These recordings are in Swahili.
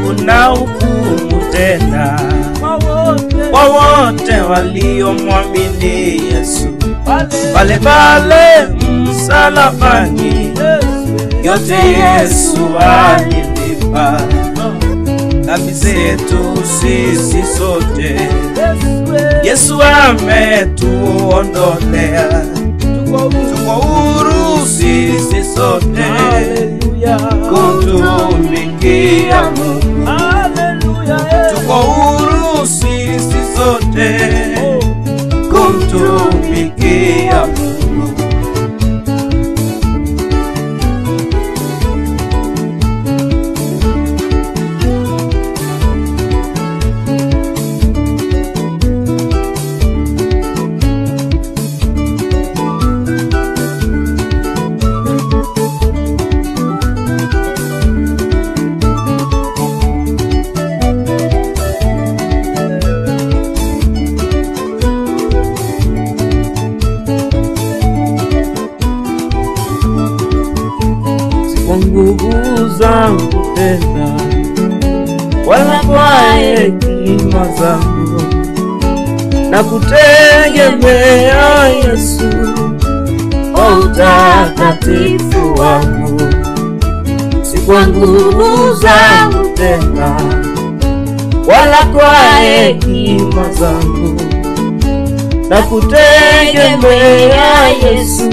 hakuna hukumu tena kwa wote waliomwamini Yesu. Pale pale msalabani yote Yesu alilipa, dhambi zetu sisi sote Yesu ametuondolea. Tuko huru sisi sote kumtumikia Mungu. Tuko huru sisi sote kumtumikia Mungu. Kwa nguvu zangu tena wala kwa hekima zangu, na kutegemea Yesu kwa utakatifu wangu. Si kwa nguvu zangu tena wala kwa hekima zangu, na kutegemea Yesu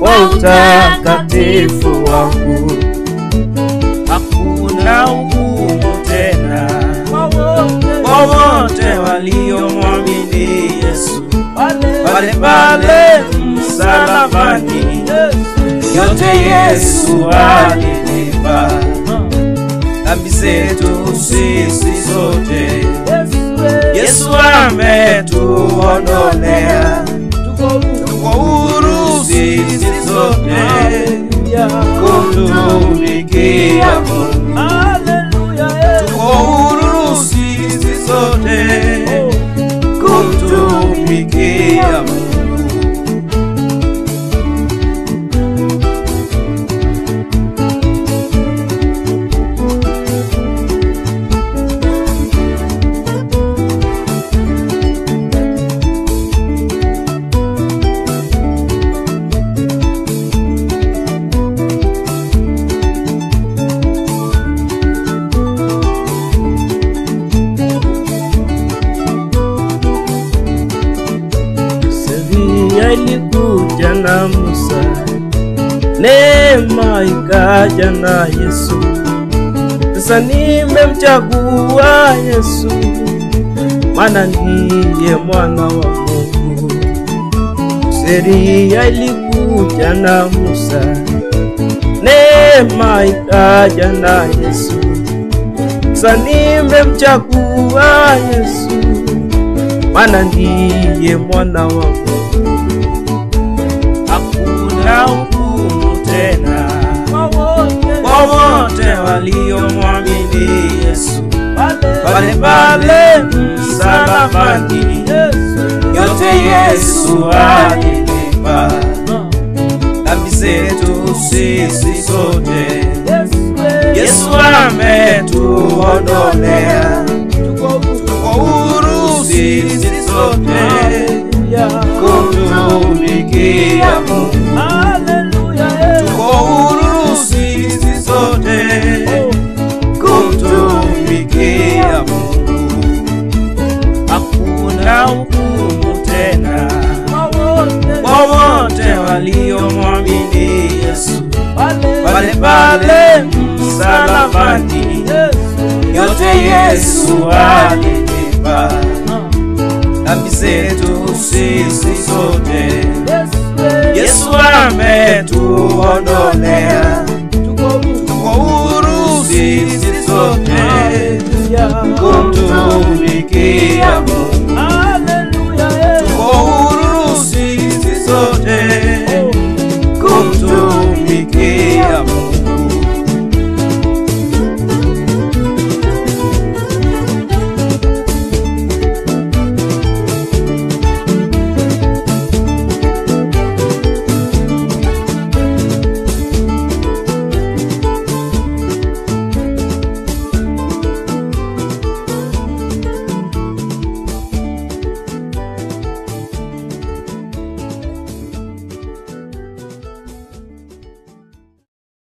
kwa utakatifu wangu. Hakuna hukumu tena kwa wote waliomwamini Yesu. Pale pale msalabani yote Yesu alilipa, dhambi zetu sisi sote Yesu ametuondolea. Tuko huru sisi sote kumtumikia Mungu. Tuko huru sisi sote kumtumikia Mungu. Ilikuja na Musa, neema ikaja na Yesu. Sasa nimemchagua Yesu, maana ndiye mwana wa Mungu. Sheria ilikuja na Musa, neema ikaja na Yesu. Sasa nimemchagua Yesu, maana ndiye mwana wa Mungu. Hakuna hukumu tena kwa wote waliomwamini Yesu. Pale pale msalabani yote Yesu alilipa, dhambi zetu sisi sote Yesu ametuondolea. Tuko huru sisi sote kumtumikia Mungu. Tuko huru sisi sote kumtumikia Mungu. Hakuna hukumu tena kwa wote waliomwamini Yesu. Pale pale msalabani yote Yesu alilipa, dhambi zetu sisi sote Yesu ametuondolea.